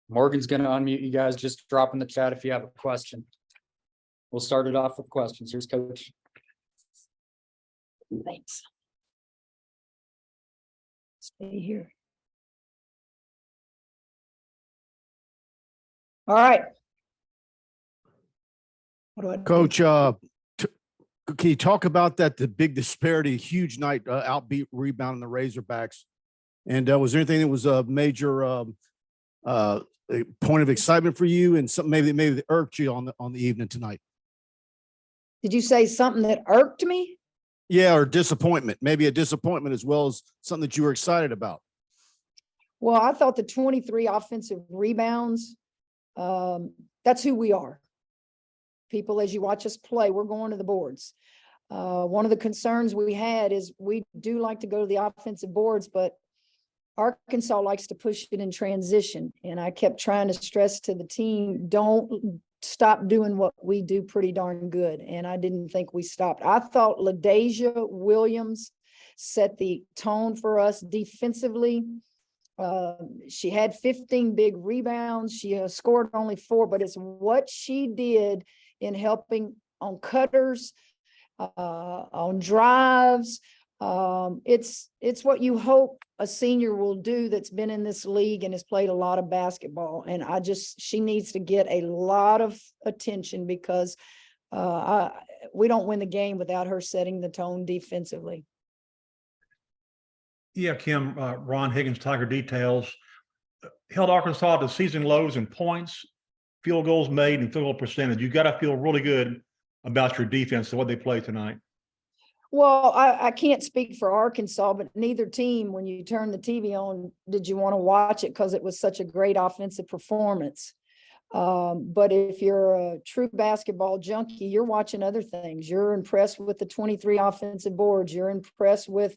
Morgan's going to unmute you guys. Just drop in the chat if you have a question. We'll start it off with questions. Here's Coach. Thanks. Stay here. All right. What do I do? Coach, can you talk about that, the big disparity, huge night, outbeat rebound in the Razorbacks? And was there anything that was a major a point of excitement for you, and something maybe that irked you on the evening tonight? Did you say something that irked me? Yeah, or disappointment, maybe a disappointment as well as something that you were excited about. Well, I thought the 23 offensive rebounds, that's who we are. People, as you watch us play, we're going to the boards. One of the concerns we had is we do like to go to the offensive boards, but Arkansas likes to push it in transition. And I kept trying to stress to the team, don't stop doing what we do pretty darn good. And I didn't think we stopped. I thought LaDasia Williams set the tone for us defensively. She had 15 big rebounds. She scored only 4, but it's what she did in helping on cutters, on drives. It's what you hope a senior will do that's been in this league and has played a lot of basketball. And she needs to get a lot of attention because we don't win the game without her setting the tone defensively. Yeah, Kim, Ron Higgins, Tiger Details, held Arkansas to season lows in points, field goals made, and field goal percentage. You got to feel really good about your defense and what they played tonight. Well, I can't speak for Arkansas, but neither team, when you turn the TV on, did you want to watch it because it was such a great offensive performance. But if you're a true basketball junkie, you're watching other things. You're impressed with the 23 offensive boards. You're impressed with,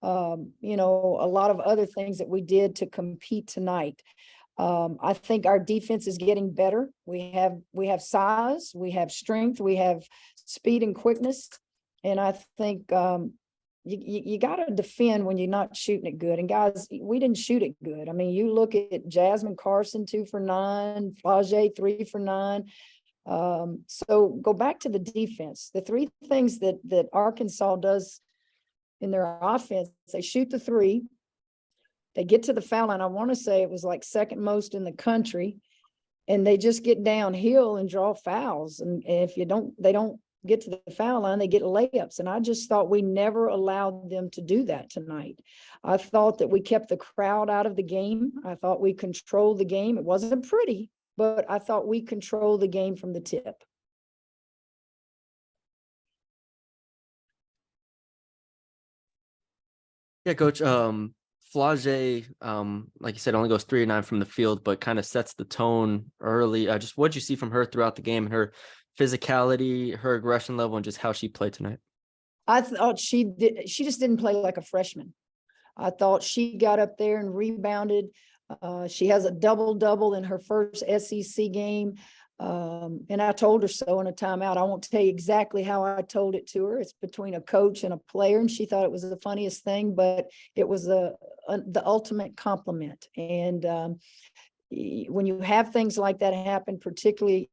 a lot of other things that we did to compete tonight. I think our defense is getting better. We have size, we have strength, we have speed and quickness. And I think you got to defend when you're not shooting it good. And guys, we didn't shoot it good. I mean, you look at Jasmine Carson, 2 for 9, Flage, 3 for 9. So go back to the defense. The 3 things that Arkansas does in their offense, they shoot the 3, they get to the foul line. I want to say it was like second most in the country, and they just get downhill and draw fouls. And if they don't get to the foul line, they get layups. And I just thought we never allowed them to do that tonight. I thought that we kept the crowd out of the game. I thought we controlled the game. It wasn't pretty, but I thought we controlled the game from the tip. Yeah, Coach, Flage, like you said, only goes 3 or 9 from the field, but kind of sets the tone early. Just what'd you see from her throughout the game and her physicality, her aggression level, and just how she played tonight? I thought she just didn't play like a freshman. I thought she got up there and rebounded. She has a double-double in her first SEC game. And I told her so in a timeout. I won't tell you exactly how I told it to her. It's between a coach and a player, and she thought it was the funniest thing, but it was the ultimate compliment. And when you have things like that happen, particularly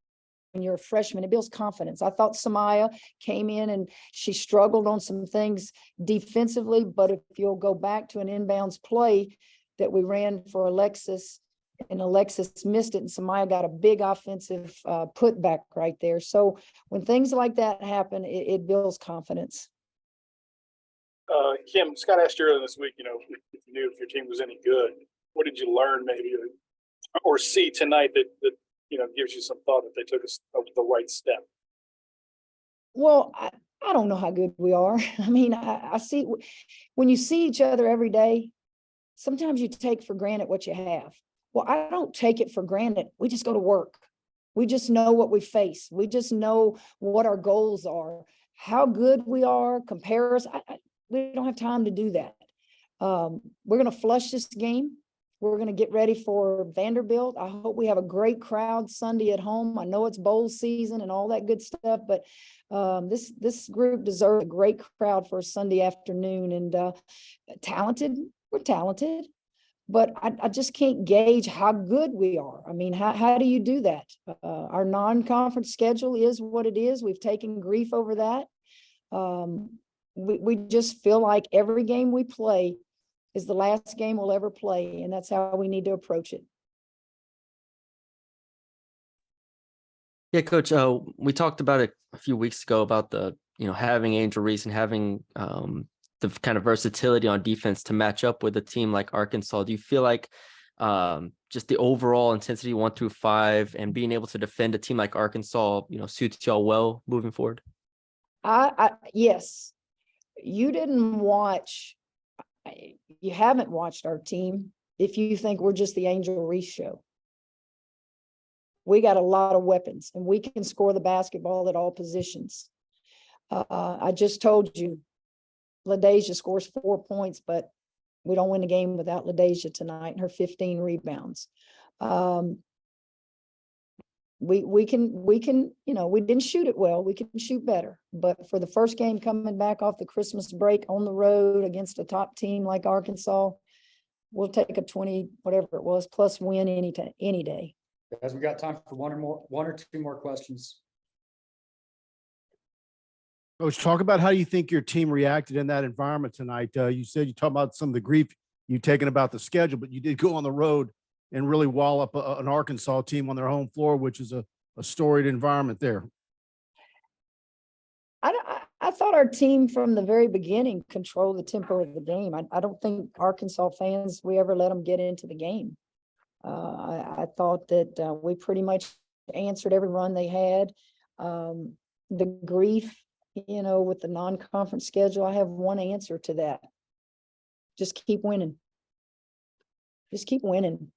when you're a freshman, it builds confidence. I thought Samaya came in and she struggled on some things defensively, but if you'll go back to an inbounds play that we ran for Alexis, and Alexis missed it, and Samaya got a big offensive putback right there. So when things like that happen, it builds confidence. Kim, Scott asked you earlier this week, if you knew if your team was any good. What did you learn maybe or see tonight that gives you some thought that they took us the right step? Well, I don't know how good we are. I mean, I see when you see each other every day, sometimes you take for granted what you have. Well, I don't take it for granted. We just go to work. We just know what we face. We just know what our goals are, how good we are, compare us. We don't have time to do that. We're going to flush this game. We're going to get ready for Vanderbilt. I hope we have a great crowd Sunday at home. I know it's bowl season and all that good stuff, but this group deserves a great crowd for a Sunday afternoon. And talented, we're talented. but I just can't gauge how good we are. I mean, how do you do that? Our non-conference schedule is what it is. We've taken grief over that. We just feel like every game we play is the last game we'll ever play, and that's how we need to approach it. Yeah, Coach, we talked about it a few weeks ago about having Angel Reese and having the kind of versatility on defense to match up with a team like Arkansas. Do you feel like just the overall intensity 1 through 5 and being able to defend a team like Arkansas, suits y'all well moving forward? Yes. You haven't watched our team if you think we're just the Angel Reese show. We got a lot of weapons, and we can score the basketball at all positions. I just told you, LaDeja scores 4 points, but we don't win the game without LaDeja tonight and her 15 rebounds. We can, we didn't shoot it well. We can shoot better. But for the first game coming back off the Christmas break on the road against a top team like Arkansas, we'll take a 20, whatever it was, plus win any day. Guys, we got time for one or two more questions. Coach, talk about how you think your team reacted in that environment tonight. You said you talked about some of the grief you've taken about the schedule, but you did go on the road and really wall up an Arkansas team on their home floor, which is a storied environment there. I thought our team from the very beginning controlled the tempo of the game. I don't think Arkansas fans, we ever let them get into the game. I thought that we pretty much answered every run they had. The grief, with the non-conference schedule, I have one answer to that. Just keep winning. Just keep winning.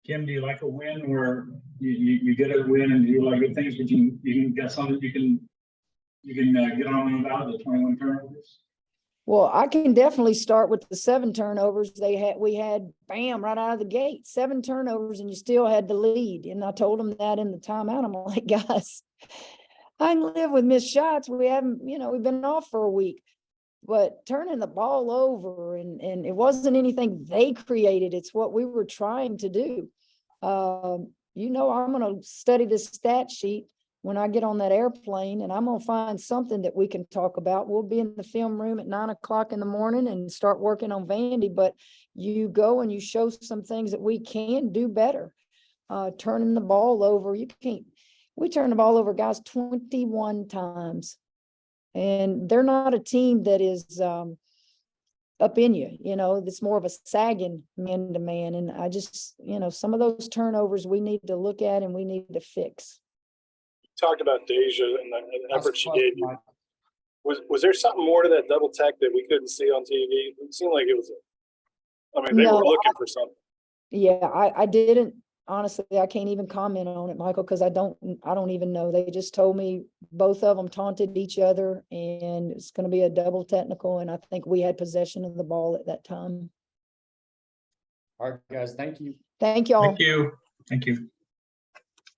Kim, do you like a win where you get a win and do a lot of good things, but you can get something you can get on about the 21 turnovers? Well, I can definitely start with the 7 turnovers we had, bam, right out of the gate, 7 turnovers, and you still had the lead. And I told them that in the timeout. I'm like, guys, I can live with missed shots. We haven't, we've been off for a week, but turning the ball over and it wasn't anything they created. It's what we were trying to do. I'm going to study this stat sheet when I get on that airplane, and I'm going to find something that we can talk about. We'll be in the film room at 9 o'clock in the morning and start working on Vandy, but you go and you show some things that we can do better. Turning the ball over. We turn the ball over, guys, 21 times. And they're not a team that is up in you, it's more of a sagging man to man. And I just, some of those turnovers we need to look at and we need to fix. Talked about Deja and the effort she gave you. Was there something more to that double tech that we couldn't see on TV? It seemed like it was. They were looking for something. Yeah, I didn't. Honestly, I can't even comment on it, Michael, because I don't even know. They just told me both of them taunted each other, and it's going to be a double technical. And I think we had possession of the ball at that time. All right, guys, thank you. Thank y'all. Thank you. Thank you.